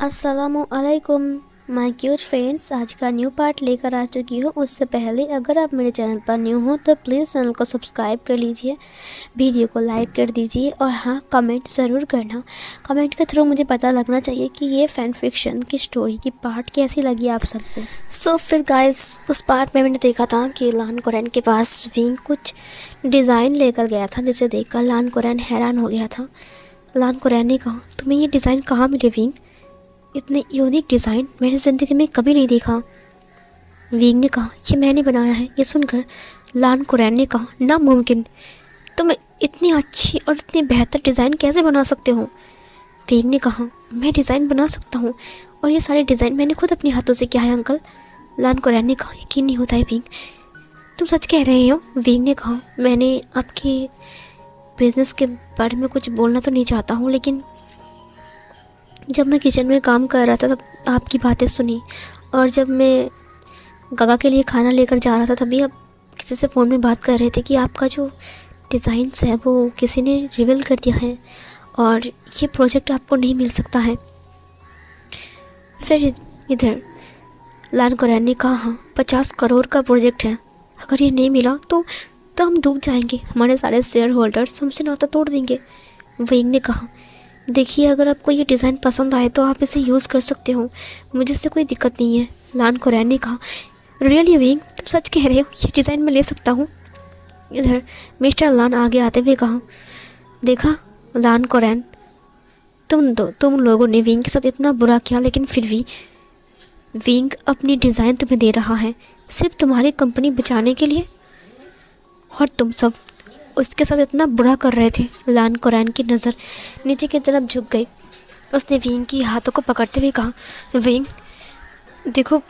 अस्सलामुअलैकुम my cute friends. आज का न्यू पार्ट लेकर आ चुकी हूँ। उससे पहले अगर आप मेरे चैनल पर न्यू हो तो प्लीज़ चैनल को सब्सक्राइब कर लीजिए, वीडियो को लाइक कर दीजिए और हाँ, कमेंट ज़रूर करना। कमेंट के थ्रू मुझे पता लगना चाहिए कि ये फ़ैन फिक्शन की स्टोरी की पार्ट कैसी लगी आप सबको। फिर गाइस, उस पार्ट में मैंने देखा था कि लान कुरैन के पास विंग कुछ डिज़ाइन लेकर गया था, जिसे देखकर लान कुरैन हैरान हो गया था। लान कुरैन ने कहा, तुम्हें ये डिज़ाइन कहाँ मिले विंग? इतने यूनिक डिज़ाइन मैंने ज़िंदगी में कभी नहीं देखा। विंग ने कहा, ये मैंने बनाया है। ये सुनकर लान कुरैन ने कहा, नामुमकिन, तुम इतनी अच्छी और इतनी बेहतर डिज़ाइन कैसे बना सकते हो? विंग ने कहा, मैं डिज़ाइन बना सकता हूँ और ये सारे डिज़ाइन मैंने खुद अपने हाथों से किया है अंकल। लान कुरैन ने कहा, यकीन नहीं होता है विंग, तुम सच कह रहे हो? विंग ने कहा, मैंने आपके बिज़नेस के बारे में कुछ बोलना तो नहीं चाहता हूँ, लेकिन जब मैं किचन में काम कर रहा था तब आपकी बातें सुनी, और जब मैं गगा के लिए खाना लेकर जा रहा था तभी आप किसी से फ़ोन में बात कर रहे थे कि आपका जो डिज़ाइंस है वो किसी ने रिवील कर दिया है और ये प्रोजेक्ट आपको नहीं मिल सकता है। फिर इधर लान कुरैन ने कहा, हाँ, 50 करोड़ का प्रोजेक्ट है, अगर ये नहीं मिला तो हम डूब जाएंगे, हमारे सारे शेयर होल्डर्स हमसे नाता तोड़ देंगे। विंग ने कहा, देखिए, अगर आपको ये डिज़ाइन पसंद आए तो आप इसे यूज़ कर सकते हो, मुझे इससे कोई दिक्कत नहीं है। लान कुरैन ने कहा, रियली विंग, तुम सच कह रहे हो? ये डिज़ाइन मैं ले सकता हूँ? इधर मिस्टर लान आगे आते हुए कहा, देखा लान कुरैन, तुम लोगों ने विंग के साथ इतना बुरा किया, लेकिन फिर भी विंग अपनी डिज़ाइन तुम्हें दे रहा है सिर्फ तुम्हारी कंपनी बचाने के लिए, और तुम सब उसके साथ इतना बुरा कर रहे थे। लान कुरैन की नज़र नीचे की तरफ झुक गई। उसने विंग की हाथों को पकड़ते हुए कहा, विंग देखो,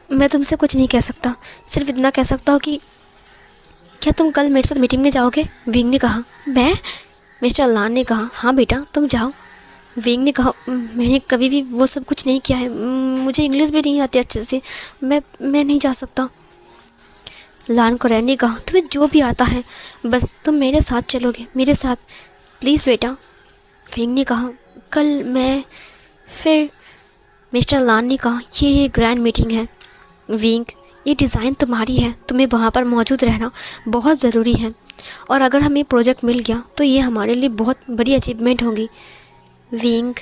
मैं तुमसे कुछ नहीं कह सकता, सिर्फ इतना कह सकता हूँ कि क्या तुम कल मेरे साथ मीटिंग में जाओगे? विंग ने कहा, मैं? मिस्टर लान ने कहा, हाँ बेटा, तुम जाओ। विंग ने कहा, मैंने कभी भी वो सब कुछ नहीं किया है, मुझे इंग्लिश भी नहीं आती अच्छे से, मैं नहीं जा सकता। लान कुरैन ने कहा, तुम्हें जो भी आता है, बस तुम मेरे साथ चलोगे, मेरे साथ, प्लीज़ बेटा। विंग ने कहा, कल मैं फिर मिस्टर लान ने कहा, ये ग्रैंड मीटिंग है विंग, ये डिज़ाइन तुम्हारी है, तुम्हें वहाँ पर मौजूद रहना बहुत ज़रूरी है, और अगर हमें प्रोजेक्ट मिल गया तो ये हमारे लिए बहुत बड़ी अचीवमेंट होगी। विंग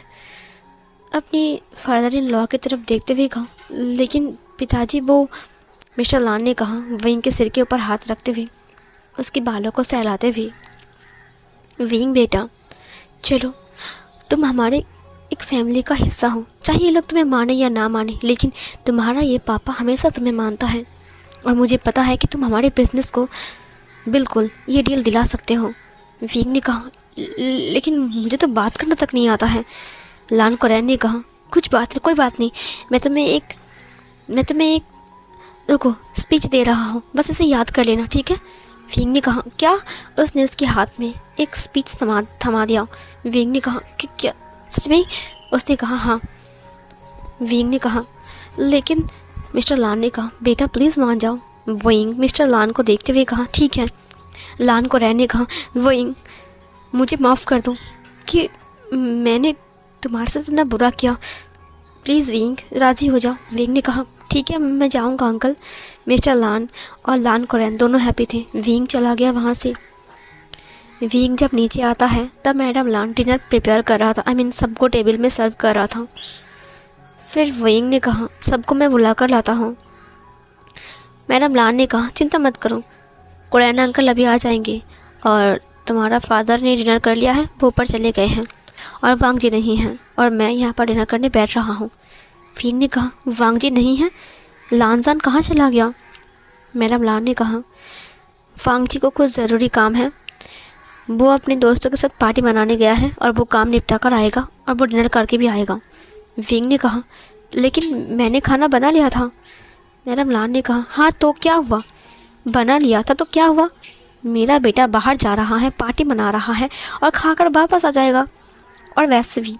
अपनी फादर इन लॉ की तरफ देखते हुए कहा, लेकिन पिताजी वो। मिस्टर लान ने कहा, विंग के सिर के ऊपर हाथ रखते हुए, उसके बालों को सहलाते हुए, विंग बेटा, चलो, तुम हमारे एक फैमिली का हिस्सा हो, चाहे ये लोग तुम्हें माने या ना माने, लेकिन तुम्हारा ये पापा हमेशा तुम्हें मानता है, और मुझे पता है कि तुम हमारे बिजनेस को बिल्कुल ये डील दिला सकते हो। विंग ने कहा, लेकिन मुझे तो बात करना तक नहीं आता है। लान कुरैन ने कहा, कोई बात नहीं, मैं तुम्हें एक रुको, स्पीच दे रहा हूँ, बस इसे याद कर लेना, ठीक है? विंग ने कहा, क्या? उसने उसके हाथ में एक स्पीच थमा दिया। विंग ने कहा, कि क्या सच में? उसने कहा, हाँ। विंग ने कहा, लेकिन मिस्टर लान ने कहा, बेटा प्लीज़ मान जाओ। विंग मिस्टर लान को देखते हुए कहा, ठीक है। लान कुरैन ने कहा, विंग मुझे माफ़ कर दो कि मैंने तुम्हारे साथ इतना बुरा किया, प्लीज़ विंग राज़ी हो जाओ। विंग ने कहा, ठीक है, मैं जाऊंगा अंकल। मिस्टर लान और लान कुरैन दोनों हैप्पी थे। विंग चला गया वहाँ से। विंग जब नीचे आता है तब मैडम लान डिनर प्रिपेयर कर रहा था, सबको टेबल में सर्व कर रहा था। फिर विंग ने कहा, सबको मैं बुला कर लाता हूँ। मैडम लान ने कहा, चिंता मत करो, कुरैन अंकल अभी आ जाएंगे, और तुम्हारा फादर ने डिनर कर लिया है, वो ऊपर चले गए हैं, और वांग जी नहीं हैं, और मैं यहाँ पर डिनर करने बैठ रहा हूँ। विंग ने कहा, वांग जी नहीं है? लानजान कहाँ चला गया? मैडम लान ने कहा, वांग जी को कुछ ज़रूरी काम है, वो अपने दोस्तों के साथ पार्टी मनाने गया है, और वो काम निपटा कर आएगा, और वो डिनर करके भी आएगा। विंग ने कहा, लेकिन मैंने खाना बना लिया था। मैडम लान ने कहा, हाँ तो क्या हुआ? बना लिया था तो क्या हुआ? मेरा बेटा बाहर जा रहा है, पार्टी मना रहा है, और खाकर वापस आ जाएगा, और वैसे भी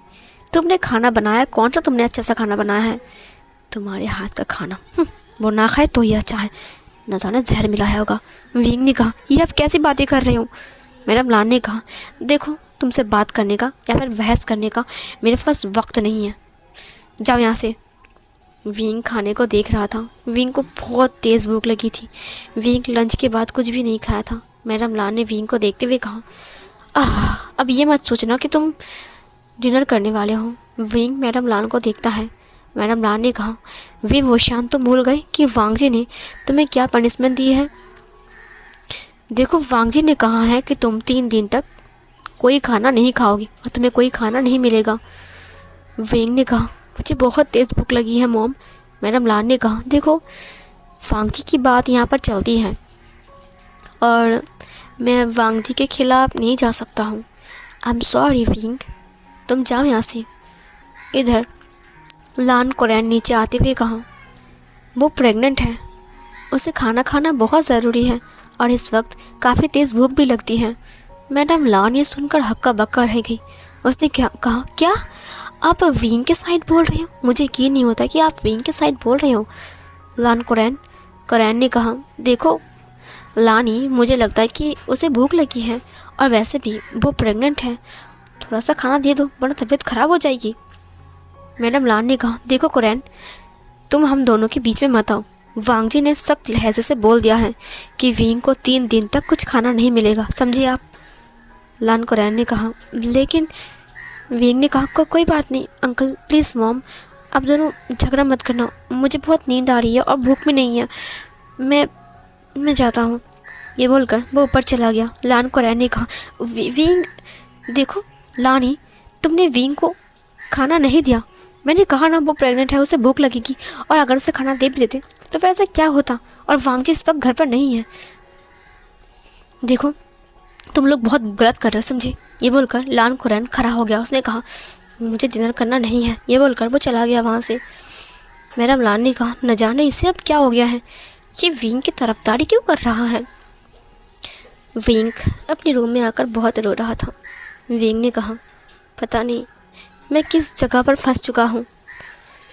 तुमने खाना बनाया, कौन सा तुमने अच्छा सा खाना बनाया है? तुम्हारे हाथ का खाना, वो ना खाए तो ही अच्छा है, न जाने जहर मिलाया होगा। विंग ने कहा, ये आप कैसी बातें कर रहे हो? मैडम लान ने कहा, देखो, तुमसे बात करने का या फिर बहस करने का मेरे पास वक्त नहीं है, जाओ यहाँ से। विंग खाने को देख रहा था। विंग को बहुत तेज़ भूख लगी थी। विंग लंच के बाद कुछ भी नहीं खाया था। मैडम लान ने विंग को देखते हुए कहा, अब ये मत सोचना कि तुम डिनर करने वाले हो। विंग मैडम लान को देखता है। मैडम लान ने कहा, वे वो शान तो भूल गए कि वांगजी ने तुम्हें क्या पनिशमेंट दी है। देखो, वांगजी ने कहा है कि तुम 3 दिन तक कोई खाना नहीं खाओगे और तुम्हें कोई खाना नहीं मिलेगा। विंग ने कहा, मुझे बहुत तेज़ भूख लगी है मॉम। मैडम लान ने कहा, देखो वांगजी की बात यहाँ पर चलती है और मैं वांगजी के खिलाफ़ नहीं जा सकता हूँ। आई एम सॉरी विंग, तुम जाओ यहाँ से। इधर लान कोरैन नीचे आते हुए कहा, वो प्रेग्नेंट है, उसे खाना खाना बहुत ज़रूरी है और इस वक्त काफ़ी तेज़ भूख भी लगती है। मैडम लान ये सुनकर हक्का बक्का रह गई। उसने कहा, क्या आप विंग के साइड बोल रहे हो? मुझे यकीन नहीं होता कि आप विंग के साइड बोल रहे हो। लान कोरैन ने कहा, देखो लानी, मुझे लगता है कि उसे भूख लगी है और वैसे भी वो प्रेग्नेंट है, थोड़ा सा खाना दे दो वरना तबीयत ख़राब हो जाएगी। मैडम लान ने कहा, देखो कोरैन, तुम हम दोनों के बीच में मत आओ। वांगजी ने सख्त लहजे से बोल दिया है कि विंग को 3 दिन तक कुछ खाना नहीं मिलेगा, समझे आप? लान कोरैन ने कहा, लेकिन विंग ने कहा, कोई बात नहीं अंकल, प्लीज़ मॉम, आप दोनों झगड़ा मत करना, मुझे बहुत नींद आ रही है और भूख भी नहीं है, मैं जाता हूँ। ये बोलकर वो ऊपर चला गया। लान कोरैन ने कहा, विंग, देखो लानी, तुमने विंग को खाना नहीं दिया। मैंने कहा ना वो प्रेग्नेंट है, उसे भूख लगेगी और अगर उसे खाना दे भी देते तो फिर ऐसा क्या होता। और वांगजी इस वक्त घर पर नहीं है। देखो तुम लोग बहुत गलत कर रहे हो, समझे? ये बोलकर लान कोरैन खड़ा हो गया। उसने कहा, मुझे डिनर करना नहीं है। ये बोलकर वो चला गया वहाँ से। मैडम लान ने कहा, न जाने इसे अब क्या हो गया है, ये विंग की तरफदारी क्यों कर रहा है। विंग अपने रूम में आकर बहुत रो रहा था। विंग ने कहा, पता नहीं मैं किस जगह पर फंस चुका हूँ।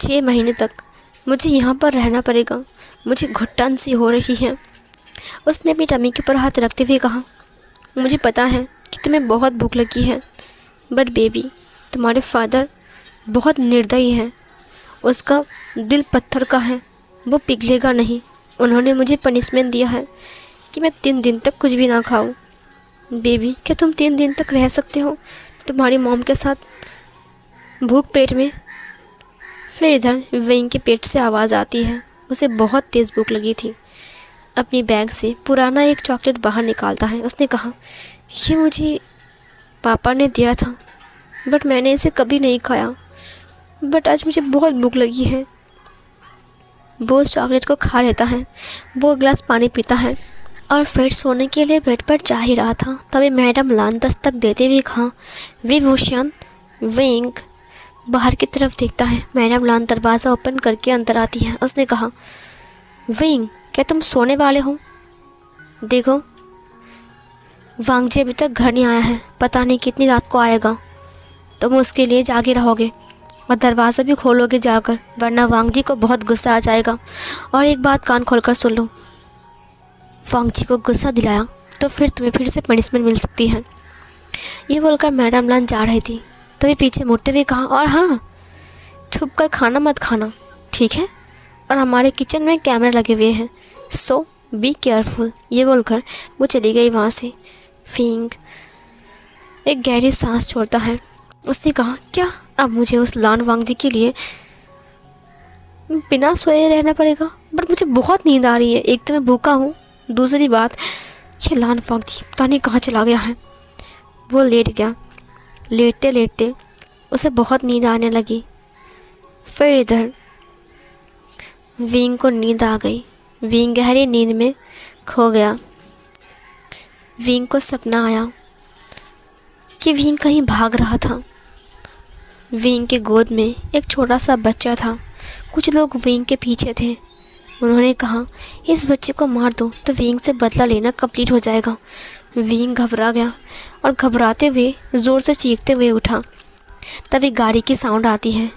6 महीने तक मुझे यहाँ पर रहना पड़ेगा, मुझे घुटन सी हो रही है। उसने अपनी टमी के ऊपर हाथ रखते हुए कहा, मुझे पता है कि तुम्हें बहुत भूख लगी है, बट बेबी, तुम्हारे फादर बहुत निर्दयी हैं, उसका दिल पत्थर का है, वो पिघलेगा नहीं। उन्होंने मुझे पनिशमेंट दिया है कि मैं 3 दिन तक कुछ भी ना खाऊं। बेबी, क्या तुम 3 दिन तक रह सकते हो तुम्हारी मॉम के साथ भूख पेट में? फिर इधर विंग के पेट से आवाज़ आती है। उसे बहुत तेज़ भूख लगी थी। अपनी बैग से पुराना एक चॉकलेट बाहर निकालता है। उसने कहा, ये मुझे पापा ने दिया था, बट मैंने इसे कभी नहीं खाया, बट आज मुझे बहुत भूख लगी है। वो उस चॉकलेट को खा लेता है। वो गिलास पानी पीता है और फिर सोने के लिए बेड पर जा ही रहा था, तभी मैडम लान दस्तक देते हुए कहा, विभूषण। विंग बाहर की तरफ देखता है। मैडम लान दरवाज़ा ओपन करके अंदर आती है। उसने कहा, विंग, क्या तुम सोने वाले हो? देखो वांगजी अभी तक घर नहीं आया है, पता नहीं कितनी रात को आएगा। तुम उसके लिए जागे रहोगे और दरवाज़ा भी खोलोगे जाकर, वरना वांगजी को बहुत गुस्सा आ जाएगा। और एक बात कान खोलकर सुन लो, वांगजी को गुस्सा दिलाया तो फिर तुम्हें फिर से पनिशमेंट मिल सकती है। ये बोलकर मैडम लान जा रही थी, तभी पीछे मुड़ते हुए कहा, और हाँ, छुप कर खाना मत खाना, ठीक है? और हमारे किचन में कैमरे लगे हुए हैं, सो बी केयरफुल। ये बोलकर वो चली गई वहाँ से। फिंग एक गहरी सांस छोड़ता है। उसने कहा, क्या अब मुझे उस लान वांगजी के लिए बिना सोए रहना पड़ेगा? बट मुझे बहुत नींद आ रही है, एक तो मैं भूखा हूँ, दूसरी बात ये लान वांगजी पता नहीं कहाँ चला गया है। वो लेट गया। लेटते लेटते उसे बहुत नींद आने लगी। फिर इधर विंग को नींद आ गई। विंग गहरी नींद में खो गया। विंग को सपना आया कि विंग कहीं भाग रहा था। विंग के गोद में एक छोटा सा बच्चा था। कुछ लोग विंग के पीछे थे। उन्होंने कहा, इस बच्चे को मार दो तो विंग से बदला लेना कंप्लीट हो जाएगा। विंग घबरा गया और घबराते हुए ज़ोर से चीखते हुए उठा। तभी गाड़ी की साउंड आती है।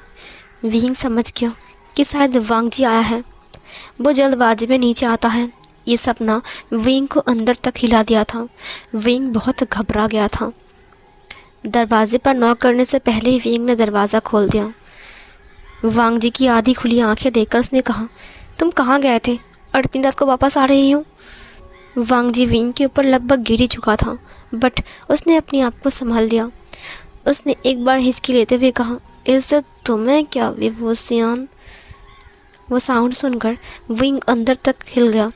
विंग समझ गया कि शायद वांगजी आया है। वो जल्दबाजी में नीचे आता है। ये सपना विंग को अंदर तक हिला दिया था। विंग बहुत घबरा गया था। दरवाजे पर नॉक करने से पहले ही विंग ने दरवाज़ा खोल दिया। वांग जी की आधी खुली आंखें देखकर उसने कहा, तुम कहाँ गए थे और इतनी रात को वापस आ रही हो? वांग जी विंग के ऊपर लगभग गिर ही चुका था, बट उसने अपने आप को संभाल दिया। उसने एक बार हिचकी लेते हुए कहा, इज्जत तुम्हें क्या विभूषियान? वो साउंड सुनकर विंग अंदर तक हिल गया।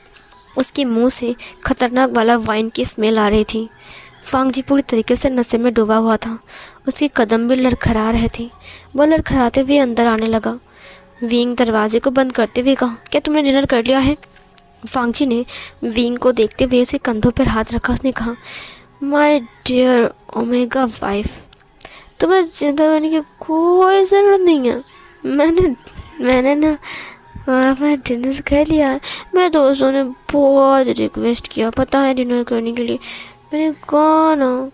उसके मुंह से खतरनाक वाला वाइन की स्मेल आ रही थी। वांग जी पूरी तरीके से नशे में डूबा हुआ था। उसके कदम भी लड़खड़ा रहे थे। वह लड़खड़ाते हुए अंदर आने लगा। विंग दरवाजे को बंद करते हुए कहा, क्या तुमने डिनर कर लिया है? वांग जी ने विंग को देखते हुए उसके कंधों पर हाथ रखा। उसने कहा, माय डियर ओमेगा वाइफ, तुम्हें चिंता करने की कोई ज़रूरत नहीं है। मैंने ना मैं डिनर कर लिया है। मेरे दोस्तों ने बहुत रिक्वेस्ट किया, पता है, डिनर करने के लिए। मैंने कहा ना,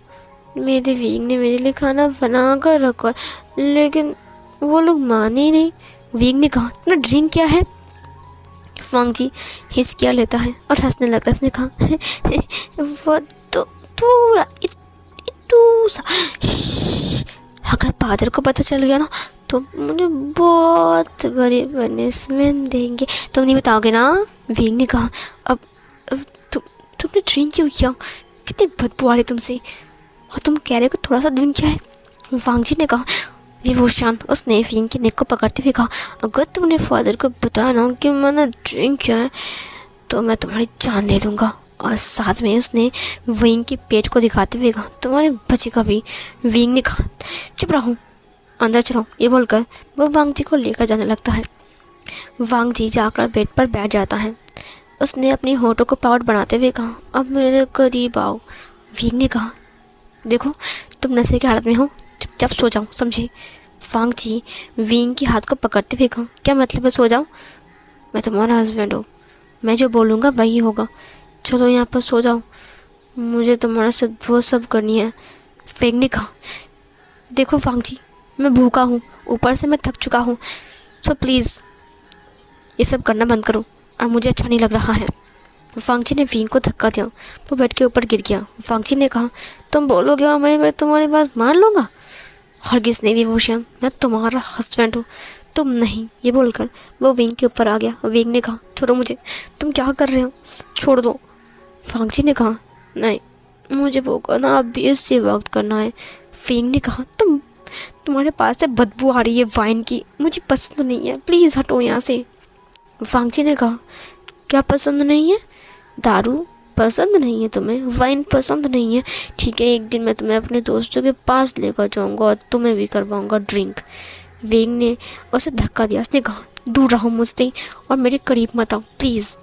मेरे विंग ने मेरे लिए खाना बना कर रखा, लेकिन वो लोग माने ही नहीं। विंग ने कहा, तुमने ड्रिंक किया है? वांग जी हिचकियाँ लेता है और हंसने लगता है। उसने कहा, वो तो थोड़ा इतू सा, अगर फादर को पता चल गया ना तो मुझे बहुत बड़ी पनिशमेंट देंगे। तुम नहीं बताओगे ना? विंग ने कहा, अब तुमने ड्रिंक क्यों किया? कितनी बदबू आ रही तुमसे, और तुम कह रहे हो कि थोड़ा सा ड्रिंक किया है? वांग जी ने कहा, विभूषण। उसने विंग की नेक को पकड़ते हुए कहा, अगर तुमने फादर को बताया ना कि मैंने ड्रिंक किया है तो मैं तुम्हारी जान ले लूँगा। और साथ में उसने विंग के पेट को दिखाते हुए कहा, तुम्हारे बच्चे का भी। विंग ने कहा, चुप रहो, अंदर चलो। ये बोलकर वो वांग जी को लेकर जाने लगता है। वांग जी जाकर बेड पर बैठ जाता है। उसने अपनी होठों को पाउट बनाते हुए कहा, अब मेरे करीब आओ। विंग ने कहा, देखो तुम नशे की हालत में हो, चुपचाप सो जाओ, समझी? वांग जी विंग के हाथ को पकड़ते हुए कहा, क्या मतलब है सो जाओ? मैं तुम्हारा हस्बैंड हूँ, मैं जो बोलूँगा वही होगा। चलो यहाँ पर सो जाओ, मुझे तुम्हारे साथ वो सब करनी है। विंग ने कहा, देखो वांग जी, मैं भूखा हूँ, ऊपर से मैं थक चुका हूँ, सो प्लीज़ ये सब करना बंद करो, और मुझे अच्छा नहीं लग रहा है। वांग जी ने विंग को धक्का दिया। वो बेड के ऊपर गिर गया। वांग जी ने कहा, तुम बोलोगे और मैं तुम्हारी बात मान लूँगा? हरगिज़ नहीं विभूषण, मैं तुम्हारा हस्बैंड हूँ, तुम नहीं। ये बोलकर वो विंग के ऊपर आ गया। विंग ने कहा, छोड़ो मुझे, तुम क्या कर रहे हो, छोड़ दो। वांग जी ने कहा, नहीं, मुझे वो करना अभी इससे वक्त करना है। विंग ने कहा, तुम्हारे पास से बदबू आ रही है वाइन की, मुझे पसंद नहीं है, प्लीज़ हटो यहाँ से। वांग जी ने कहा, क्या पसंद नहीं है? दारू पसंद नहीं है तुम्हें? वाइन पसंद नहीं है? ठीक है, एक दिन मैं तुम्हें अपने दोस्तों के पास लेकर जाऊंगा और तुम्हें भी करवाऊंगा ड्रिंक। विंग ने उसे धक्का दिया। उसने कहा, दूर रहो मुझसे और मेरे करीब मत आओ, प्लीज़।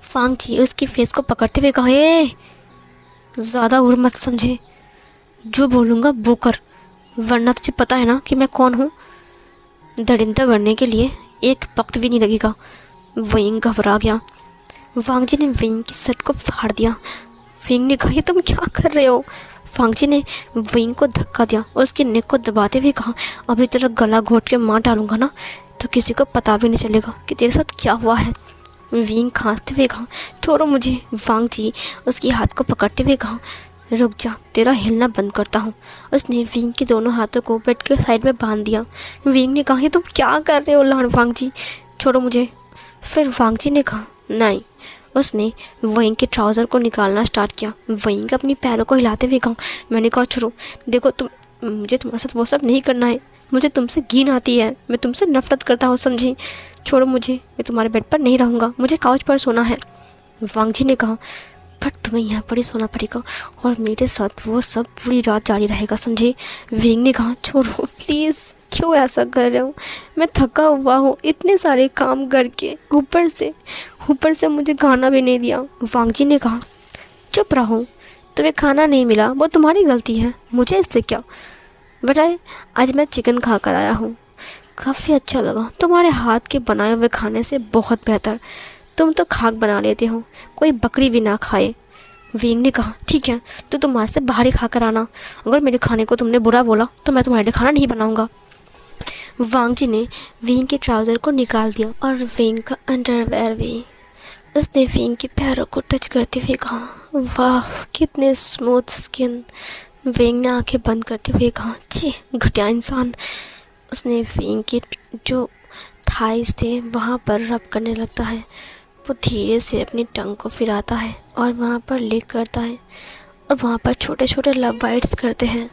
वांग जी उसकी फेस को पकड़ते हुए कहा, ज़्यादा उड़ मत समझे, जो बोलूँगा वो कर, वरना तुझे पता है ना कि मैं कौन हूँ। दरिंदा बनने के लिए एक वक्त भी नहीं लगेगा। विंग घबरा गया। वांग जी ने विंग की शर्ट को फाड़ दिया। विंग ने कहा, ये तुम क्या कर रहे हो? वांग जी ने विंग को धक्का दिया और उसकी नेक को दबाते हुए कहा, अभी तेरा गला घोट के मार डालूंगा ना तो किसी को पता भी नहीं चलेगा कि तेरे साथ क्या हुआ है। विंग खांसते हुए कहा, छोड़ो मुझे। वांग जी उसके हाथ को पकड़ते हुए कहा, रुक जा, तेरा हिलना बंद करता हूँ। उसने विंग के दोनों हाथों को बेड के साइड में बांध दिया। विंग ने कहा, तुम क्या कर रहे हो लहन वांग जी, छोड़ो मुझे। फिर वांग जी ने कहा, नहीं। उसने विंग के ट्राउज़र को निकालना स्टार्ट किया। विंग अपनी पैरों को हिलाते हुए कहा, मैंने कहा छोड़ो, देखो मुझे तुम्हारे साथ वो सब नहीं करना है, मुझे तुमसे घिन आती है, मैं तुमसे नफरत करता हूँ, समझी? छोड़ो मुझे, मैं तुम्हारे बेड पर नहीं रहूँगा, मुझे काउच पर सोना है। वांग जी ने कहा, बट तुम्हें यहाँ पर ही सोना पड़ेगा और मेरे साथ वो सब पूरी रात जारी रहेगा, समझे? विंग ने कहा, छोड़ो प्लीज़, क्यों ऐसा कर रहे हो? मैं थका हुआ हूँ इतने सारे काम करके, ऊपर से मुझे खाना भी नहीं दिया। वांग जी ने कहा, चुप रहो, तुम्हें खाना नहीं मिला वो तुम्हारी गलती है, मुझे इससे क्या। बेटा आज मैं चिकन खा कर आया हूँ, काफ़ी अच्छा लगा, तुम्हारे हाथ के बनाए हुए खाने से बहुत बेहतर। तुम तो खाक बना लेते हो, कोई बकरी भी ना खाए। विंग ने कहा, ठीक है, तो तुम आज से बाहर ही खा कर आना, अगर मेरे खाने को तुमने बुरा बोला तो मैं तुम्हारे लिए खाना नहीं बनाऊंगा। वांग जी ने विंग के ट्राउज़र को निकाल दिया और विंग का अंडरवेयर भी। उसने विंग के पैरों को टच करते हुए कहा, वाह कितने स्मूथ स्किन। विंग ने आंखें बंद करते हुए कहा, छी घटिया इंसान, उसने विंग के जो थाइस थे वहाँ पर रब करने लगता है। वो धीरे से अपनी टंग को फिराता है और वहाँ पर लिक करता है और वहाँ पर छोटे छोटे लव बाइट्स करते हैं।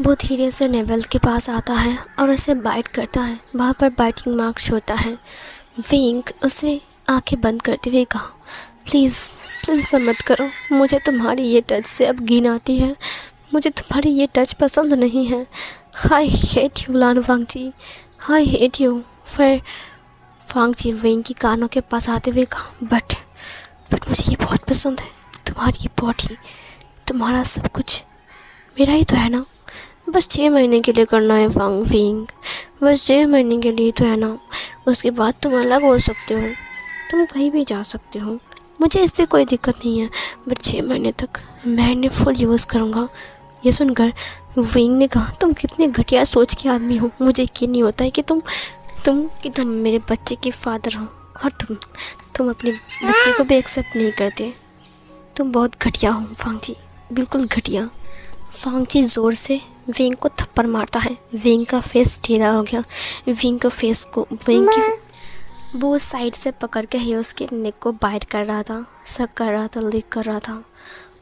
वो धीरे से नेवल के पास आता है और उसे बाइट करता है। वहाँ पर बाइटिंग मार्क छोड़ता है। विंग उसे आंखें बंद करते हुए कहा, प्लीज़ प्लीज़ सब मत करो, मुझे तुम्हारी ये टच से अब घिन आती है, मुझे तुम्हारी ये टच पसंद नहीं है। I hate you Lan Wangji, I hate you. फिर वांगजी विंग की कानों के पास आते हुए कहा, बट मुझे ये बहुत पसंद है, तुम्हारी ये बॉडी, तुम्हारा सब कुछ मेरा ही तो है ना। बस 6 महीने के लिए करना है वांग विंग, बस 6 महीने के लिए तो है ना। उसके बाद तुम अलग हो सकते हो, तुम कहीं भी जा सकते हो, मुझे इससे कोई दिक्कत नहीं है, बट 6 महीने तक मैं इन्हें फुल यूज़ करूँगा। ये सुनकर विंग ने कहा, तुम कितने घटिया सोच के आदमी हो, मुझे यकीन नहीं होता है कि तुम मेरे बच्चे के फादर हो और तुम अपने बच्चे को भी एक्सेप्ट नहीं करते। तुम बहुत घटिया हो वांगजी, बिल्कुल घटिया। वांगजी ज़ोर से विंग को थप्पड़ मारता है। विंग का फेस ढीला हो गया। विंग की वो साइड से पकड़ के ही उसके नेक को बाइट कर रहा था, सक कर रहा था, लिक कर रहा था।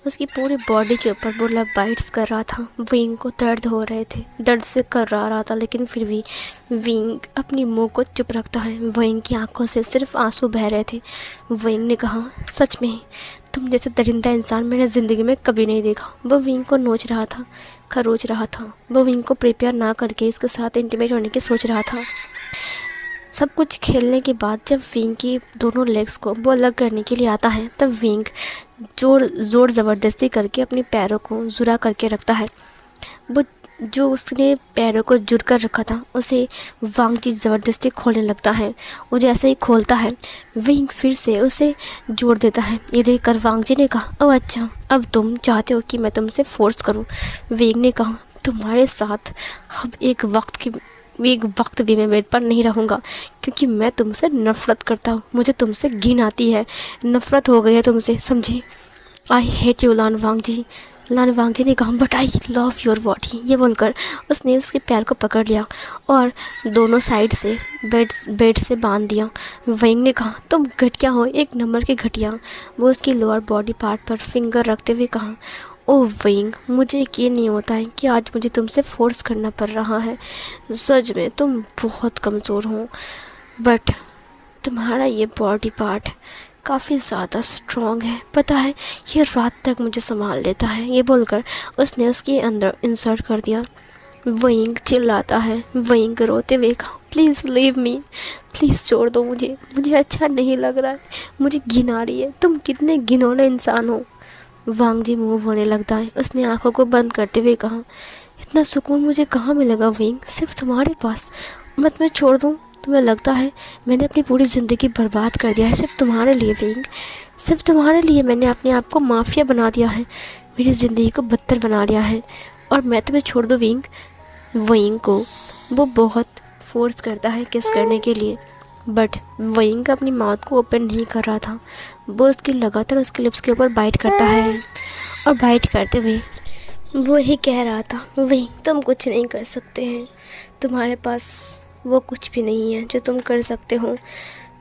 उसकी पूरी बॉडी के ऊपर वो लव बाइट्स कर रहा था। विंग को दर्द हो रहे थे, दर्द से कर रहा था, लेकिन फिर भी विंग अपनी मुंह को चुप रखता है। विंग की आंखों से सिर्फ आंसू बह रहे थे। विंग ने कहा, सच में तुम जैसे दरिंदा इंसान मैंने ज़िंदगी में कभी नहीं देखा। वो विंग को नोच रहा था, खरोच रहा था। वो विंग को प्रिपेयर ना करके इसके साथ इंटीमेट होने की सोच रहा था। सब कुछ खेलने के बाद जब विंग की दोनों लेग्स को वो अलग करने के लिए आता है, तब विंग ज़ोर ज़बरदस्ती करके अपने पैरों को जुरा करके रखता है। वो जो उसने पैरों को जुड़ कर रखा था उसे वांगजी ज़बरदस्ती खोलने लगता है। वो जैसे ही खोलता है, विंग फिर से उसे जोड़ देता है। ये देखकर वांगजी ने कहा, ओह अच्छा, अब तुम चाहते हो कि मैं तुमसे फोर्स करूं। विंग ने कहा, तुम्हारे साथ अब एक वक्त भी मैं मेरे पर नहीं रहूँगा, क्योंकि मैं तुमसे नफ़रत करता हूँ। मुझे तुमसे घिन आती है, नफ़रत हो गई है तुमसे, समझे। आई हेट यू लान वांगजी। लान वांगजी ने कहा, but I love your body. ये बोलकर उसने उसके पैर को पकड़ लिया और दोनों साइड से बेड से बांध दिया। विंग ने कहा, तुम घटिया हो, एक नंबर के घटिया। वो उसकी लोअर बॉडी पार्ट पर फिंगर रखते हुए कहा, ओह विंग, मुझे यकीन नहीं होता है कि आज मुझे तुमसे फोर्स करना पड़ रहा है। सच में तुम बहुत कमज़ोर हो, बट तुम्हारा ये बॉडी पार्ट काफ़ी ज़्यादा स्ट्रॉन्ग है, पता है, ये रात तक मुझे संभाल लेता है। ये बोलकर उसने उसके अंदर इंसर्ट कर दिया। विंग चिल्लाता है। विंग रोते हुए कहा, प्लीज़ लीव मी, प्लीज़ छोड़ दो मुझे अच्छा नहीं लग रहा है, मुझे घिन आ रही है। तुम कितने घिनौने इंसान हो। वांगजी मूव होने लगता है। उसने आंखों को बंद करते हुए कहा, इतना सुकून मुझे कहाँ मिलेगा विंग, सिर्फ तुम्हारे पास। मत मैं छोड़ दूँ। तुम्हें लगता है मैंने अपनी पूरी ज़िंदगी बर्बाद कर दिया है सिर्फ तुम्हारे लिए विंग, सिर्फ तुम्हारे लिए मैंने अपने आप को माफिया बना दिया है, मेरी ज़िंदगी को बदतर बना लिया है, और मैं तुम्हें छोड़ दूँ विंग। विंग को वो बहुत फोर्स करता है किस करने के लिए, बट विंग अपनी माउथ को ओपन नहीं कर रहा था। वो उसकी लगातार उसके लिप्स के ऊपर बाइट करता है और बाइट करते हुए वो ही कह रहा था, विंग तुम कुछ नहीं कर सकते हैं, तुम्हारे पास वो कुछ भी नहीं है जो तुम कर सकते हो।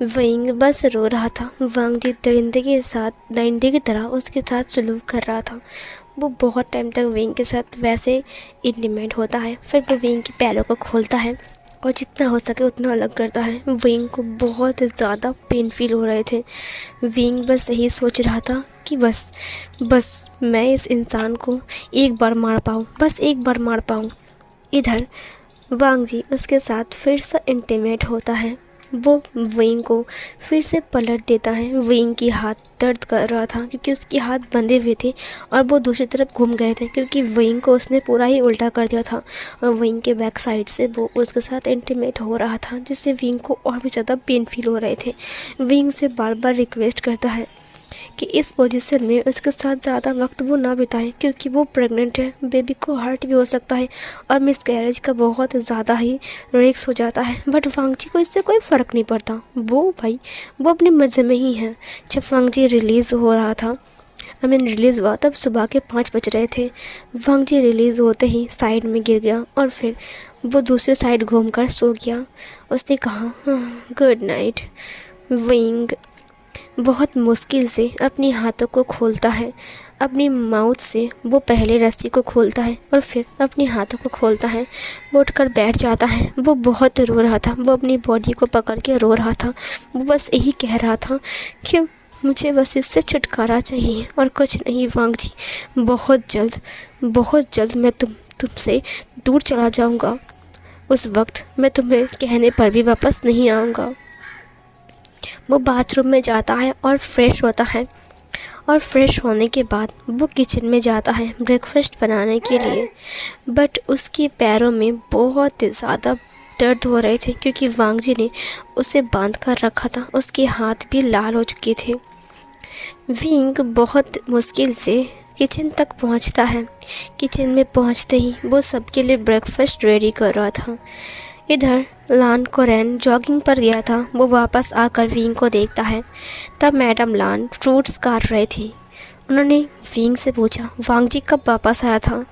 विंग बस रो रहा था। वांगजी दरिंदे की तरह उसके साथ सलूक कर रहा था। वो बहुत टाइम तक विंग के साथ वैसे इंटीमेट होता है, फिर वो विंग के पैरों को खोलता है और जितना हो सके उतना अलग करता है। विंग को बहुत ज़्यादा पेन फील हो रहे थे। विंग बस यही सोच रहा था कि बस मैं इस इंसान को एक बार मार पाऊँ, बस एक बार मार पाऊँ। इधर वांगजी उसके साथ फिर से इंटीमेट होता है। वो विंग को फिर से पलट देता है। विंग की हाथ दर्द कर रहा था क्योंकि उसके हाथ बंधे हुए थे और वो दूसरी तरफ घूम गए थे क्योंकि विंग को उसने पूरा ही उल्टा कर दिया था और विंग के बैक साइड से वो उसके साथ इंटीमेट हो रहा था, जिससे विंग को और भी ज़्यादा पेन फील हो रहे थे। विंग से बार बार रिक्वेस्ट करता है कि इस पोजीशन में उसके साथ ज़्यादा वक्त वो ना बिताए क्योंकि वो प्रेग्नेंट है, बेबी को हर्ट भी हो सकता है और मिसकैरेज का बहुत ज़्यादा ही रिस्क हो जाता है। बट वांगजी को इससे कोई फ़र्क नहीं पड़ता। वो अपने मज़े में ही है। जब वांगजी रिलीज़ हो रहा था रिलीज़ हुआ तब सुबह के 5 बज रहे थे। वांग जी रिलीज़ होते ही साइड में गिर गया और फिर वो दूसरे साइड घूमकर सो गया। उसने कहा, गुड नाइट। विंग बहुत मुश्किल से अपनी हाथों को खोलता है। अपनी माउथ से वो पहले रस्सी को खोलता है और फिर अपनी हाथों को खोलता है। वो उठकर बैठ जाता है। वो बहुत रो रहा था। वो अपनी बॉडी को पकड़ के रो रहा था। वो बस यही कह रहा था कि मुझे बस इससे छुटकारा चाहिए और कुछ नहीं। वांग जी, बहुत जल्द मैं तुमसे दूर चला जाऊंगा। उस वक्त मैं तुम्हें कहने पर भी वापस नहीं आऊँगा। वो बाथरूम में जाता है और फ्रेश होता है और फ्रेश होने के बाद वो किचन में जाता है ब्रेकफास्ट बनाने के लिए। बट उसके पैरों में बहुत ज़्यादा दर्द हो रहे थे क्योंकि वांग जी ने उसे बांध कर रखा था। उसके हाथ भी लाल हो चुके थे। विंग बहुत मुश्किल से किचन तक पहुंचता है। किचन में पहुंचते ही वो सबके लिए ब्रेकफास्ट रेडी कर रहा था। इधर लान कोरेन जॉगिंग पर गया था। वो वापस आकर विंग को देखता है। तब मैडम लान फ्रूट्स काट रही थी। उन्होंने विंग से पूछा, वांग जी कब वापस आया था?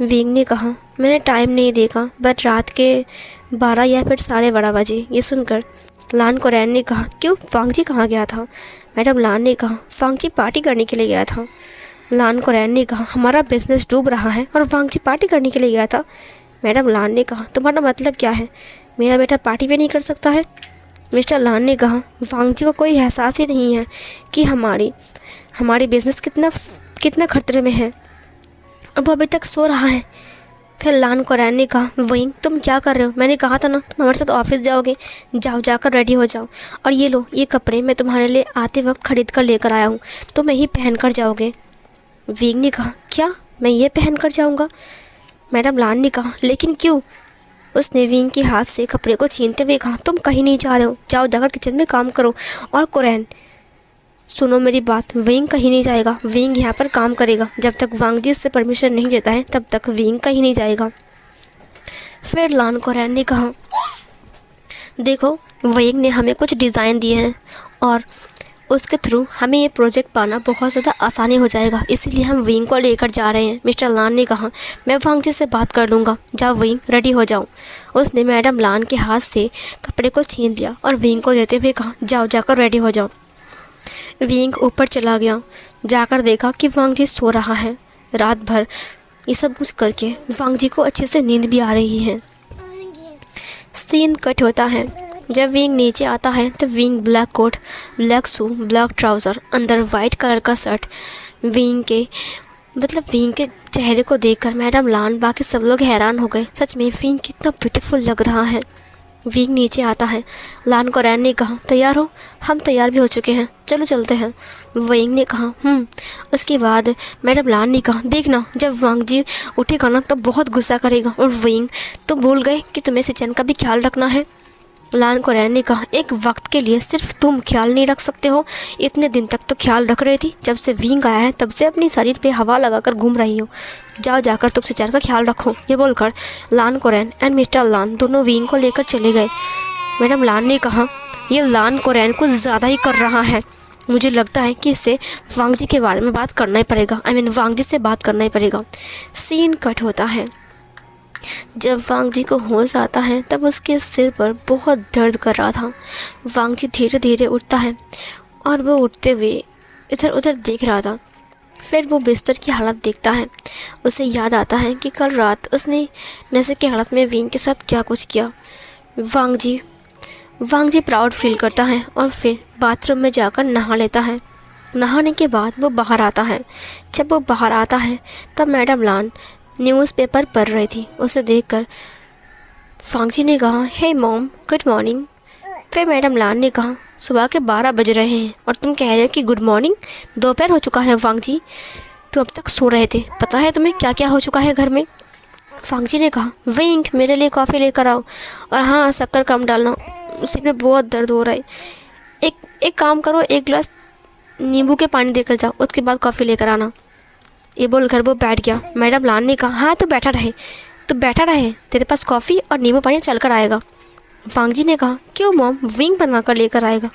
विंग ने कहा, मैंने टाइम नहीं देखा, बट रात के 12 या फिर 12:30 बजे। ये सुनकर लान कोरेन ने कहा, क्यों, वांग जी कहाँ गया था? मैडम लान ने कहा, वांग जी पार्टी करने के लिए गया था। लान कोरेन ने कहा, हमारा बिजनेस डूब रहा है और वांग जी पार्टी करने के लिए गया था। मैडम लान ने कहा, तुम्हारा मतलब क्या है? मेरा बेटा पार्टी भी नहीं कर सकता है? मिस्टर लान ने कहा, वांग जी को कोई एहसास ही नहीं है कि हमारी बिजनेस कितना खतरे में है और वो अभी तक सो रहा है। फिर लान कोरेन ने कहा, विंग तुम क्या कर रहे हो? मैंने कहा था ना तुम हमारे साथ ऑफिस जाओगे। जाकर रेडी हो जाओ और ये लो, ये कपड़े मैं तुम्हारे लिए आते वक्त खरीद कर लेकर आया हूँ, तुम यही पहन कर जाओगे। विंग ने कहा, क्या मैं ये पहन कर जाऊँगा? मैडम लान ने कहा, लेकिन क्यों? उसने विंग के हाथ से कपड़े को छीनते हुए कहा, तुम कहीं नहीं जा रहे हो, जाकर किचन में काम करो। और कोरेन सुनो मेरी बात, विंग कहीं नहीं जाएगा। विंग यहाँ पर काम करेगा। जब तक वांग जी से परमिशन नहीं देता है तब तक विंग कहीं नहीं जाएगा। फिर लान कोरेन ने कहा, देखो विंग ने हमें कुछ डिज़ाइन दिए हैं और उसके थ्रू हमें ये प्रोजेक्ट पाना बहुत ज़्यादा आसानी हो जाएगा, इसीलिए हम विंग को लेकर जा रहे हैं। मिस्टर लान ने कहा, मैं वांग जी से बात कर लूँगा, जाओ विंग रेडी हो जाओ। उसने मैडम लान के हाथ से कपड़े को छीन लिया और विंग को देते हुए कहा, जाकर रेडी हो जाओ। विंग ऊपर चला गया। जाकर देखा कि वांग जी सो रहा है। रात भर ये सब कुछ करके वांग जी को अच्छे से नींद भी आ रही है। सीन कट होता है। जब विंग नीचे आता है तो Wing black coat, black shoe, black trouser, अंदर वाइट कलर का शर्ट। विंग के चेहरे को देखकर मैडम लान बाकी सब लोग हैरान हो गए। सच में विंग कितना ब्यूटीफुल लग रहा है। विंग नीचे आता है। लान कोरेन ने कहा, तैयार हो? हम तैयार भी हो चुके हैं, चलो चलते हैं। विंग ने कहा, उसके बाद मैडम लान ने कहा, देखना जब वांग जी उठेगा ना तो बहुत गुस्सा करेगा। और विंग, तो भूल गए कि तुम्हें सिचन का भी ख्याल रखना है। लान कोरेन ने कहा, एक वक्त के लिए सिर्फ तुम ख्याल नहीं रख सकते हो, इतने दिन तक तो ख्याल रख रही थी। जब से विंग आया है तब से अपनी शरीर पे हवा लगाकर घूम रही हो। जाकर तुम सिचन का ख्याल रखो। ये बोलकर लान कोरेन एंड मिस्टर लान दोनों विंग को लेकर चले गए। मैडम लान ने कहा, ये लान कोरेन कुछ ज़्यादा ही कर रहा है। मुझे लगता है कि इससे वांग जी के बारे में बात करना ही पड़ेगा। वांग जी से बात करना ही पड़ेगा। सीन कट होता है। जब वांग जी को होश आता है तब उसके सिर पर बहुत दर्द कर रहा था। वांग जी धीरे धीरे उठता है और वो उठते हुए इधर उधर देख रहा था। फिर वो बिस्तर की हालत देखता है। उसे याद आता है कि कल रात उसने नशे की हालत में विंग के साथ क्या कुछ किया। वांग जी प्राउड फील करता है और फिर बाथरूम में जाकर नहा लेता है। नहाने के बाद वो बाहर आता है। जब वो बाहर आता है तब मैडम लान न्यूज़पेपर पढ़ रही थी। उसे देखकर वांग जी ने कहा, हे मॉम, गुड मॉर्निंग। फिर मैडम लान ने कहा, सुबह के 12 बज रहे हैं और तुम कह रहे हो कि गुड मॉर्निंग? दोपहर हो चुका है वांग जी, तो अब तक सो रहे थे। पता है तुम्हें क्या क्या हो चुका है घर में? वांग जी ने कहा, विंग मेरे लिए कॉफ़ी लेकर आओ और हाँ, शक्कर कम डालना, सिर में बहुत दर्द हो रहा है। एक काम करो, 1 गिलास नींबू के पानी देकर जाओ, उसके बाद कॉफ़ी लेकर आना। ये बोलकर वो बैठ गया। मैडम लान ने कहा, हाँ तो बैठा रहे, तेरे पास कॉफ़ी और नींबू पानी चल कर आएगा। वांग जी ने कहा, क्यों मॉम, विंग बना कर लेकर आएगा,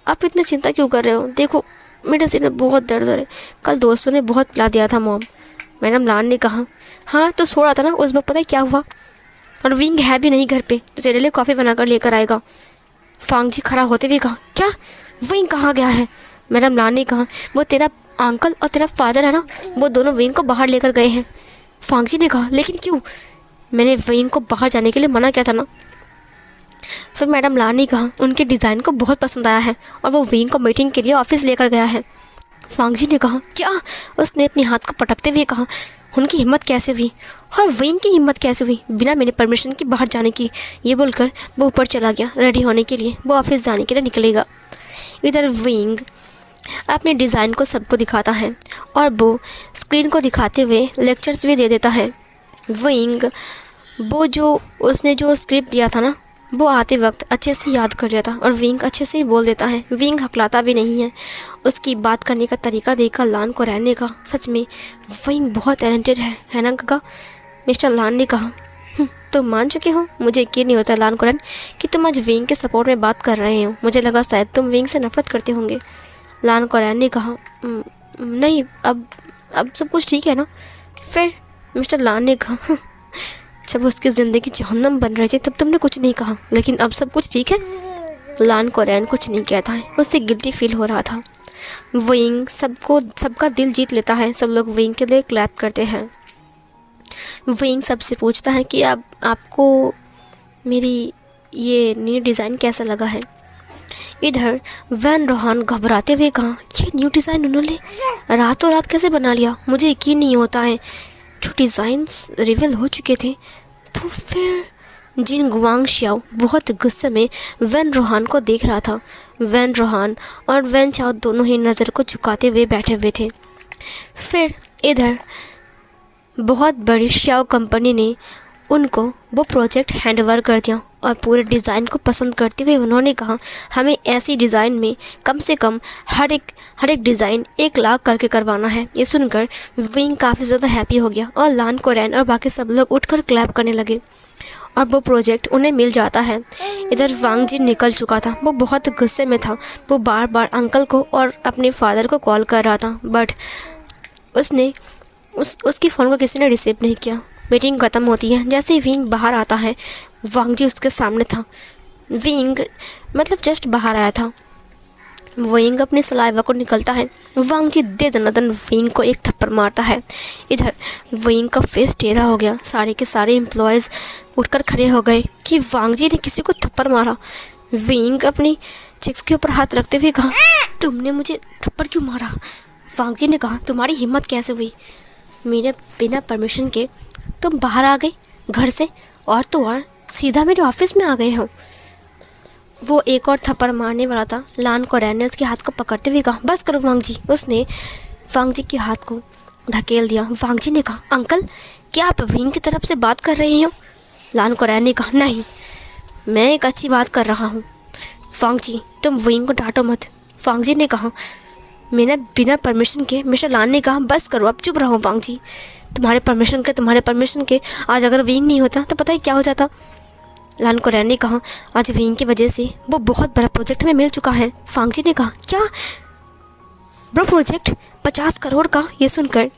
आप इतनी चिंता क्यों कर रहे हो? देखो मेरे सिर में बहुत दर्द हो रहा है, कल दोस्तों ने बहुत पिला दिया था मॉम। मैडम लान ने कहा, हाँ तो सो रहा था ना उस वक्त, पता है क्या हुआ, और विंग है भी नहीं घर पे तो तेरे लिए कॉफ़ी बनाकर लेकर आएगा। फांग जी खड़ा होते हुए कहा, क्या विंग कहाँ गया है? मैडम लान ने कहा, वो तेरा अंकल और तेरा फादर है ना, वो दोनों विंग को बाहर लेकर गए हैं। फांग जी ने कहा, लेकिन क्यों? मैंने विंग को बाहर जाने के लिए मना किया था ना। फिर मैडम लान ने कहा, उनके डिज़ाइन को बहुत पसंद आया है और वो विंग को मीटिंग के लिए ऑफिस लेकर गया है। फांग जी ने कहा, क्या? उसने अपने हाथ को पटकते हुए कहा, उनकी हिम्मत कैसे हुई और विंग की हिम्मत कैसे हुई बिना मेरे परमिशन के बाहर जाने की? ये बोलकर वो ऊपर चला गया रेडी होने के लिए, वो ऑफिस जाने के लिए निकलेगा। इधर विंग अपने डिज़ाइन को सबको दिखाता है और वो स्क्रीन को दिखाते हुए लेक्चर्स भी दे देता है। विंग वो जो उसने जो स्क्रिप्ट दिया था ना, वो आते वक्त अच्छे से याद कर लिया था और विंग अच्छे से ही बोल देता है। विंग हकलाता भी नहीं है। उसकी बात करने का तरीका देखकर लान को रहने का, सच में विंग बहुत टैलेंटेड है ना काका? मिस्टर लान ने कहा, तुम मान चुके हो? मुझे यकीन नहीं होता लान कोरैन कि तुम आज विंग के सपोर्ट में बात कर रहे हो। मुझे लगा शायद तुम विंग से नफरत करते होंगे। लान कोरैन ने कहा, नहीं, अब सब कुछ ठीक है ना? फिर मिस्टर लान ने कहा, जब उसकी ज़िंदगी जहन्नम बन रही थी तब तुमने कुछ नहीं कहा, लेकिन अब सब कुछ ठीक है। लान कोरैन कुछ नहीं कहता है, उसे गिल्टी फील हो रहा था। विंग सबका दिल जीत लेता है। सब लोग विंग के लिए क्लैप करते हैं। विंग सबसे पूछता है कि आपको मेरी ये न्यू डिज़ाइन कैसा लगा है? इधर वैन रोहान घबराते हुए कहा, ये न्यू डिज़ाइन उन्होंने रातों रात कैसे बना लिया? मुझे यकीन नहीं होता है। जो डिज़ाइंस रिवील हो चुके थे तो फिर जिन गुआंग शियाओ बहुत गुस्से में वैन रोहान को देख रहा था। वैन रोहान और वैन चाओ दोनों ही नज़र को झुकाते हुए बैठे हुए थे। फिर इधर बहुत बड़ी शियाओ कंपनी ने उनको वो प्रोजेक्ट हैंडओवर कर दिया और पूरे डिज़ाइन को पसंद करते हुए उन्होंने कहा, हमें ऐसी डिज़ाइन में कम से कम हर एक डिज़ाइन 1 लाख करके करवाना है। ये सुनकर विंग काफ़ी ज़्यादा हैप्पी हो गया और लान कोरैन और बाकी सब लोग उठकर क्लैप करने लगे और वो प्रोजेक्ट उन्हें मिल जाता है। इधर वांग जी निकल चुका था। वो बहुत गुस्से में था। वो बार बार अंकल को और अपने फादर को कॉल कर रहा था, बट उसकी फ़ोन को किसी ने रिसीव नहीं किया। मीटिंग ख़त्म होती है। जैसे ही विंग बाहर आता है, वांग जी उसके सामने था। विंग मतलब जस्ट बाहर आया था। विंग अपनी सलाइवा को निकलता है। वांग जी दे दनादन विंग को एक थप्पड़ मारता है। इधर विंग का फेस टेढ़ा हो गया। सारे के सारे एम्प्लॉयज़ उठकर खड़े हो गए कि वांग जी ने किसी को थप्पड़ मारा। विंग अपनी चिक्स के ऊपर हाथ रखते हुए कहा, तुमने मुझे थप्पड़ क्यों मारा? वांग जी ने कहा, तुम्हारी हिम्मत कैसे हुई? मेरे बिना परमिशन के तुम बाहर आ गए घर से, और तो और सीधा मेरे ऑफिस में आ गए हो। वो एक और थप्पड़ मारने वाला था। लान कोरैन ने उसके हाथ को पकड़ते हुए कहा, बस करो वांग जी। उसने वांग जी के हाथ को धकेल दिया। वांग जी ने कहा, अंकल क्या आप विंग की तरफ से बात कर रहे हो? लान कोरैन ने कहा, नहीं, मैं एक अच्छी बात कर रहा हूँ। वांग जी तुम विंग को डांटो मत। वांग जी ने कहा, मैंने बिना परमिशन के। मिस्टर लान ने कहा, बस करो, अब चुप रहो वांग जी। तुम्हारे परमिशन के आज अगर विंग नहीं होता तो पता ही क्या हो जाता। लान कोरैन ने कहा, आज विंग की वजह से वो बहुत बड़ा प्रोजेक्ट हमें मिल चुका है। फांग जी ने कहा, क्या बड़ा प्रोजेक्ट 50 करोड़ का? ये सुनकर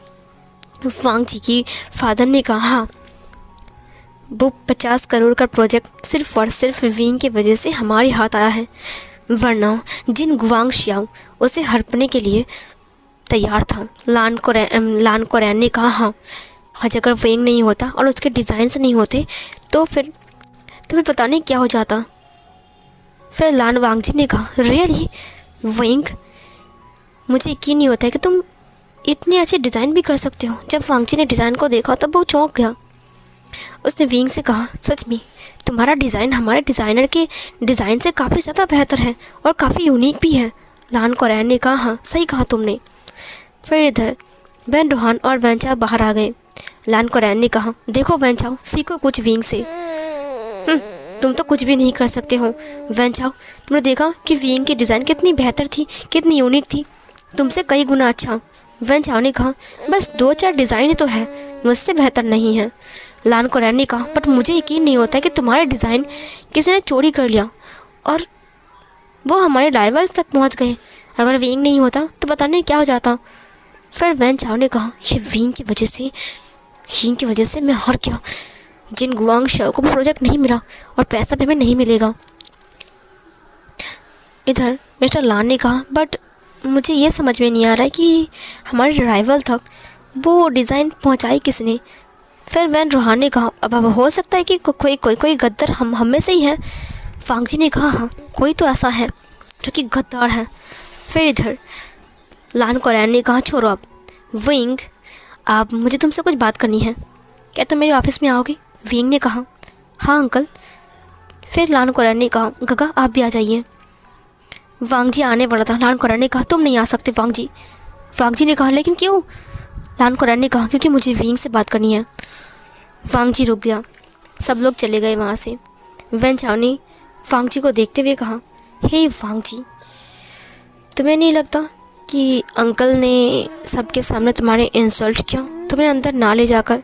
फांग जी की फादर ने कहा, हाँ, वो 50 करोड़ का प्रोजेक्ट सिर्फ और सिर्फ विंग की वजह से हमारे हाथ आया है, वरना जिन गुआंग शियाओ उसे हड़पने के लिए तैयार था। लान कोरैन ने कहा, हाँ, आज अगर विंग नहीं होता और उसके डिज़ाइंस नहीं होते तो फिर तुम्हें पता नहीं क्या हो जाता। फिर लान वांग जी ने कहा, रियली विंग, मुझे यकीन नहीं होता है कि तुम इतने अच्छे डिज़ाइन भी कर सकते हो। जब वांग जी ने डिज़ाइन को देखा तब वो चौंक गया। उसने विंग से कहा, सच में तुम्हारा डिज़ाइन हमारे डिज़ाइनर के डिज़ाइन से काफ़ी ज़्यादा बेहतर है और काफ़ी यूनिक भी है। लान कोरैन ने कहा, हाँ, सही कहा तुमने। फिर इधर वैन रोहान और वैन चाओ बाहर आ गए। लान कोरैन ने कहा, देखो वैन चाओ, सीखो कुछ विंग से। तुम तो कुछ भी नहीं कर सकते हो। वैन चाओ, तुमने देखा कि विंग की डिज़ाइन कितनी बेहतर थी, कितनी यूनिक थी, तुमसे कई गुना अच्छा। वैन चाओ ने कहा, बस 2-4 डिज़ाइन ही तो है, मुझसे बेहतर नहीं है। लान कोरैन ने कहा, बट मुझे यकीन नहीं होता कि तुम्हारे डिज़ाइन किसी ने चोरी कर लिया और वो हमारे राइवल्स तक पहुंच गए अगर विंग नहीं होता तो पता नहीं क्या हो जाता। फिर वैन चाओ ने कहा, ये विंग की वजह से मैं हार गया। जिन गुआंग शाओ को प्रोजेक्ट नहीं मिला और पैसा भी हमें नहीं मिलेगा। इधर मिस्टर लान ने कहा, बट मुझे ये समझ में नहीं आ रहा है कि हमारे राइवल तक वो डिज़ाइन पहुंचाई किसने। फिर वैन रोहान ने कहा, अब हो सकता है कि कोई गद्दार हम में से ही है। फांग जी ने कहा, हाँ कोई तो ऐसा है जो कि गद्दार है। फिर इधर लान कोरैन ने कहा, छोड़ो अब विंग, आप मुझे तुमसे कुछ बात करनी है, क्या तुम मेरे ऑफिस में आओगे? विंग ने कहा, हाँ अंकल। फिर लान कोरैन ने कहा, गगा आप भी आ जाइए। वांग जी आने वाला था। लान कोरैन ने कहा, तुम नहीं आ सकते वांग जी। वांग जी ने कहा, लेकिन क्यों? लान कोरैन ने कहा, क्योंकि मुझे विंग से बात करनी है। वांग जी रुक गया। सब लोग चले गए वहाँ से। वैन चाओ ने वांग जी को देखते हुए कहा, हे वांग जी, तुम्हें नहीं लगता कि अंकल ने सबके सामने तुम्हारे इंसल्ट किया, तुम्हें अंदर ना ले जाकर?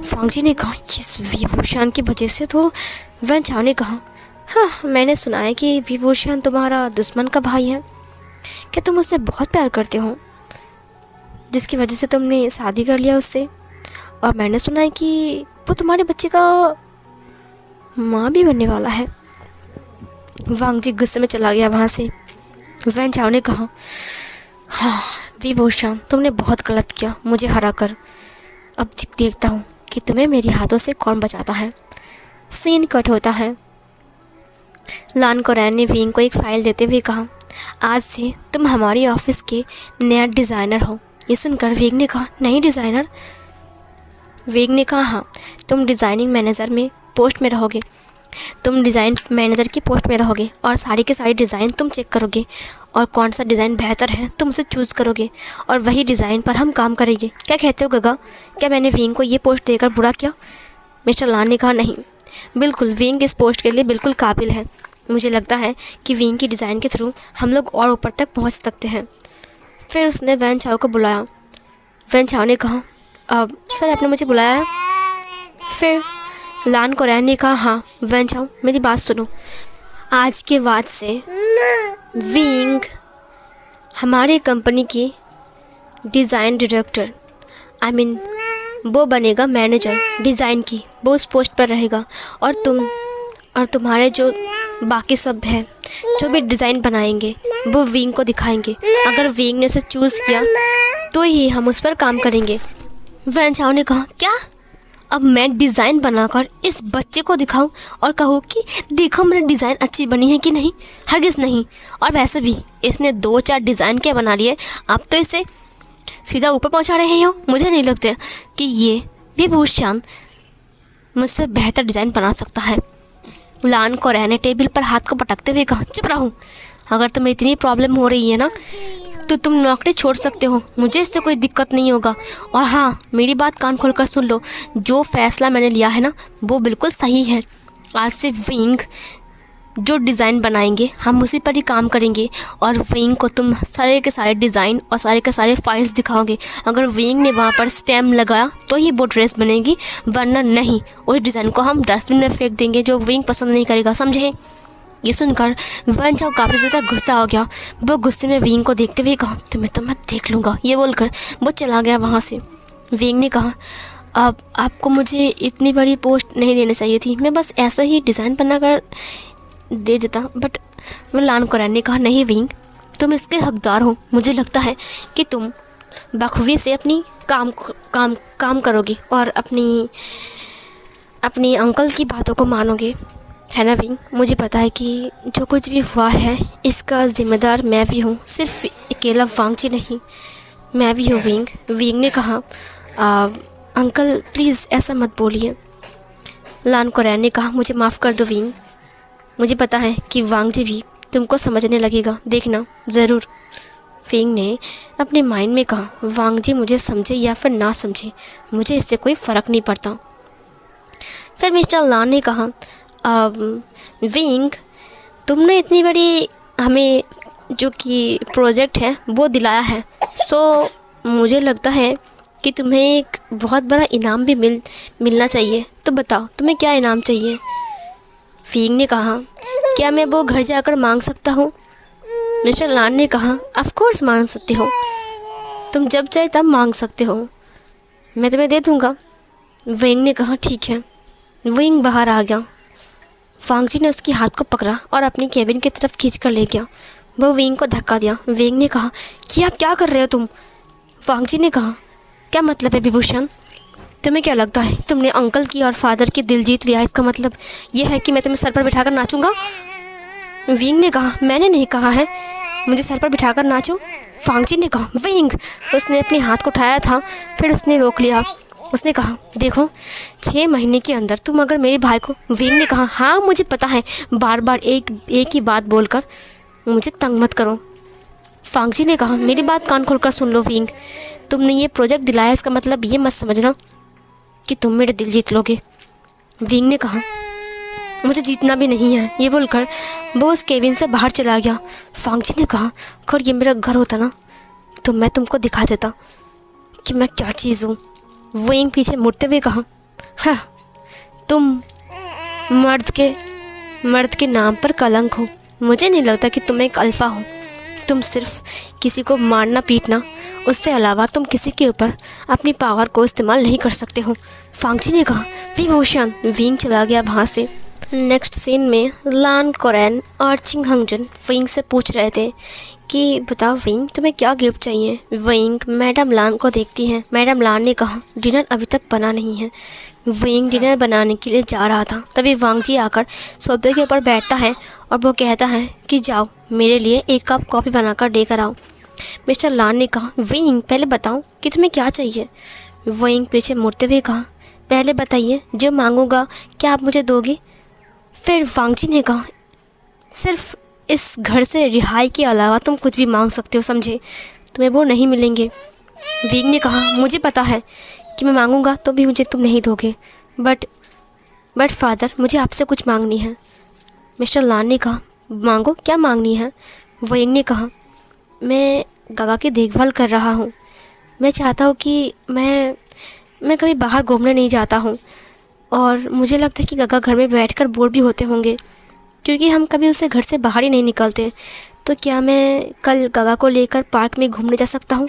वांग जी ने कहा, इस विभूषण की वजह से? तो वैन चाओ ने कहा, हाँ मैंने सुना है कि विभूषण तुम्हारा दुश्मन का भाई है। क्या तुम उससे बहुत प्यार करते हो, जिसकी वजह से तुमने शादी कर लिया उससे? और मैंने सुना है कि वो तुम्हारे बच्चे का माँ भी बनने वाला है। वांग जी गुस्से में चला गया वहाँ से। वैन चाओ ने कहा, हाँ विभूषण, तुमने बहुत गलत किया मुझे हरा कर। अब देखता हूँ कि तुम्हें मेरे हाथों से कौन बचाता है। सीन कट होता है। लान कोरैन ने विंग को एक फ़ाइल देते हुए कहा, आज से तुम हमारी ऑफिस के नया डिज़ाइनर हो। ये सुनकर विंग ने कहा, नई डिज़ाइनर? विंग ने कहा, हाँ तुम डिज़ाइनिंग मैनेजर में पोस्ट में रहोगे। तुम डिज़ाइन मैनेजर की पोस्ट में रहोगे और सारी के सारी डिज़ाइन तुम चेक करोगे और कौन सा डिज़ाइन बेहतर है तुम उसे चूज़ करोगे और वही डिज़ाइन पर हम काम करेंगे। क्या कहते हो गगा? क्या मैंने विंग को ये पोस्ट देकर बुरा किया? मिस्टर लान ने कहा, नहीं बिल्कुल, विंग इस पोस्ट के लिए बिल्कुल काबिल है। मुझे लगता है कि विंग की डिज़ाइन के थ्रू हम लोग और ऊपर तक पहुंच सकते हैं। फिर उसने वैन चाओ को बुलाया। वैन चाओ ने कहा, अब सर आपने मुझे बुलाया है? फिर लान कोरैन ने कहा, हाँ वैन चाओ मेरी बात सुनो, आज के बाद से विंग हमारे कंपनी की डिज़ाइन डायरेक्टर, वो बनेगा मैनेजर डिज़ाइन की, वो उस पोस्ट पर रहेगा। और तुम्हारे जो बाकी सब है जो भी डिज़ाइन बनाएंगे वो विंग को दिखाएंगे। अगर विंग ने उसे चूज़ किया तो ही हम उस पर काम करेंगे। वैन चाओ ने कहा, क्या अब मैं डिज़ाइन बनाकर इस बच्चे को दिखाऊं और कहूँ कि देखो मेरी डिज़ाइन अच्छी बनी है कि नहीं? हरगिज़ नहीं। और वैसे भी इसने 2-4 डिज़ाइन के बना लिए, आप तो इसे सीधा ऊपर पहुंचा रहे हो। मुझे नहीं लगता कि ये विभूषण मुझसे बेहतर डिज़ाइन बना सकता है। लान कोरैन ने टेबल पर हाथ को पटकते हुए कहा, चुप रहो। अगर तुम्हें इतनी प्रॉब्लम हो रही है ना तो तुम नौकरी छोड़ सकते हो, मुझे इससे कोई दिक्कत नहीं होगा। और हाँ मेरी बात कान खोलकर सुन लो, जो फैसला मैंने लिया है ना वो बिल्कुल सही है। आज से विंग जो डिज़ाइन बनाएंगे हम उसी पर ही काम करेंगे और विंग को तुम सारे के सारे डिज़ाइन और सारे के सारे फाइल्स दिखाओगे। अगर विंग ने वहाँ पर स्टैम्प लगाया तो ही वो ड्रेस बनेगी, वरना नहीं। उस डिज़ाइन को हम डस्टबिन में फेंक देंगे जो विंग पसंद नहीं करेगा, समझे? ये सुनकर वैन चाओ काफ़ी ज़्यादा गुस्सा हो गया। वो गुस्से में विंग को देखते हुए कहा, तुम्हें तो मैं देख लूँगा। ये बोलकर वो चला गया वहाँ से। विंग ने कहा, अब आपको मुझे इतनी बड़ी पोस्ट नहीं देनी चाहिए थी, मैं बस ऐसा ही डिज़ाइन बनाकर दे देता। बट वो लान कोरैन ने कहा, नहीं विंग, तुम इसके हकदार हो। मुझे लगता है कि तुम बखूबी से अपनी काम करोगे और अपनी अंकल की बातों को मानोगे, है ना विंग? मुझे पता है कि जो कुछ भी हुआ है इसका ज़िम्मेदार मैं भी हूँ, सिर्फ अकेला वांग जी नहीं, मैं भी हूँ विंग। विंग ने कहा, अंकल प्लीज़ ऐसा मत बोलिए। लान कोरैन ने कहा, मुझे माफ़ कर दो विंग, मुझे पता है कि वांग जी भी तुमको समझने लगेगा, देखना ज़रूर। विंग ने अपने माइंड में कहा, वांग जी मुझे समझे या फिर ना समझे, मुझे इससे कोई फ़र्क नहीं पड़ता। फिर मिस्टर लान ने कहा, विंग तुमने इतनी बड़ी हमें जो कि प्रोजेक्ट है वो दिलाया है, सो मुझे लगता है कि तुम्हें एक बहुत बड़ा इनाम भी मिलना चाहिए। तो बताओ तुम्हें क्या इनाम चाहिए? विंग ने कहा, क्या मैं वो घर जाकर मांग सकता हूँ? मिस्टर लान ने कहा, ऑफ कोर्स मांग सकते हो, तुम जब चाहे तब मांग सकते हो, मैं तुम्हें दे दूँगा। वेंग ने कहा, ठीक है। वेंग बाहर आ गया। फांगजी ने उसके हाथ को पकड़ा और अपनी केबिन की तरफ खींच कर ले गया। वो वेंग को धक्का दिया। वेंग ने कहा कि आप क्या कर रहे हो तुम? फांगजी ने कहा, क्या मतलब है विभूषण? तुम्हें क्या लगता है तुमने अंकल की और फादर की दिल जीत लिया? इसका मतलब यह है कि मैं तुम्हें सर पर बिठाकर नाचूंगा? वेंग ने कहा, मैंने नहीं कहा है मुझे सर पर बिठाकर नाचो। फांगजी ने कहा, वेंग। उसने अपने हाथ को उठाया था, फिर उसने रोक लिया। उसने कहा, देखो 6 महीने के अंदर तुम अगर मेरे भाई को। वेंग ने कहा, हाँ मुझे पता है, बार बार एक ही बात बोलकर मुझे तंग मत करो। फांगजी ने कहा, मेरी बात कान खोलकर सुन लो वेंग, तुमने ये प्रोजेक्ट दिलाया, इसका मतलब ये मत समझना कि तुम मेरे दिल जीत लोगे। वेंग ने कहा, मुझे जीतना भी नहीं है। ये बोलकर वो उस केबिन से बाहर चला गया। फांगजी ने कहा, अगर ये मेरा घर होता ना तो मैं तुमको दिखा देता कि मैं क्या चीज़ हूँ। वेंग पीछे मुड़ते हुए कहा, हाँ तुम मर्द के नाम पर कलंक हो। मुझे नहीं लगता कि तुम एक अल्फा हो। तुम सिर्फ किसी को मारना पीटना, उससे अलावा तुम किसी के ऊपर अपनी पावर को इस्तेमाल नहीं कर सकते हो। फांगजी ने कहा, विभूषण। वेंग चला गया वहाँ से। नेक्स्ट सीन में लान कोरेन और चिंग हंगजन वेंग से पूछ रहे थे कि बताओ वेंग तुम्हें क्या गिफ्ट चाहिए। वेंग मैडम लान को देखती है। मैडम लान ने कहा, डिनर अभी तक बना नहीं है। वेंग डिनर बनाने के लिए जा रहा था, तभी वांगजी आकर सोफे के ऊपर बैठता है और वो कहता है कि जाओ मेरे लिए 1 कप कॉफ़ी बनाकर देकर आओ। मिस्टर लान ने कहा, वेंग पहले बताओ कि तुम्हें क्या चाहिए। वेंग पीछे मुड़ते हुए कहा, पहले बताइए, जो मांगूंगा क्या आप मुझे दोगे? फिर वांगजी ने कहा, सिर्फ इस घर से रिहाई के अलावा तुम कुछ भी मांग सकते हो, समझे? तुम्हें वो नहीं मिलेंगे। वेंग ने कहा, मुझे पता है कि मैं मांगूंगा तो भी मुझे तुम नहीं दोगे, बट फादर मुझे आपसे कुछ मांगनी है। मिस्टर लान ने कहा, मांगो, क्या मांगनी है? वेंग ने कहा, मैं गागा की देखभाल कर रहा हूँ। मैं चाहता हूँ कि मैं कभी बाहर घूमने नहीं जाता हूँ, और मुझे लगता है कि गागा घर में बैठकर बोर भी होते होंगे क्योंकि हम कभी उसे घर से बाहर ही नहीं निकलते। तो क्या मैं कल गागा को लेकर पार्क में घूमने जा सकता हूँ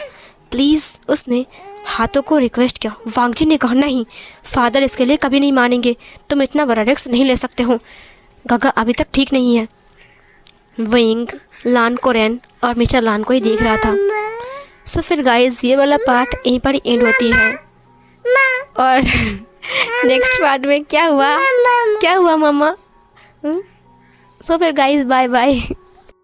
प्लीज़? उसने हाथों को रिक्वेस्ट किया। वांगजी ने कहा, नहीं फादर इसके लिए कभी नहीं मानेंगे, तुम इतना बड़ा रिस्क नहीं ले सकते हो, गागा अभी तक ठीक नहीं है। वेंग लान कोरेन और मिस्टर लान को ही देख रहा था। सो फिर गाइस ये वाला पार्ट यहीं पर एंड होती है, और नेक्स्ट पार्ट में क्या हुआ मम्मा? सो फिर गाइस बाय बाय।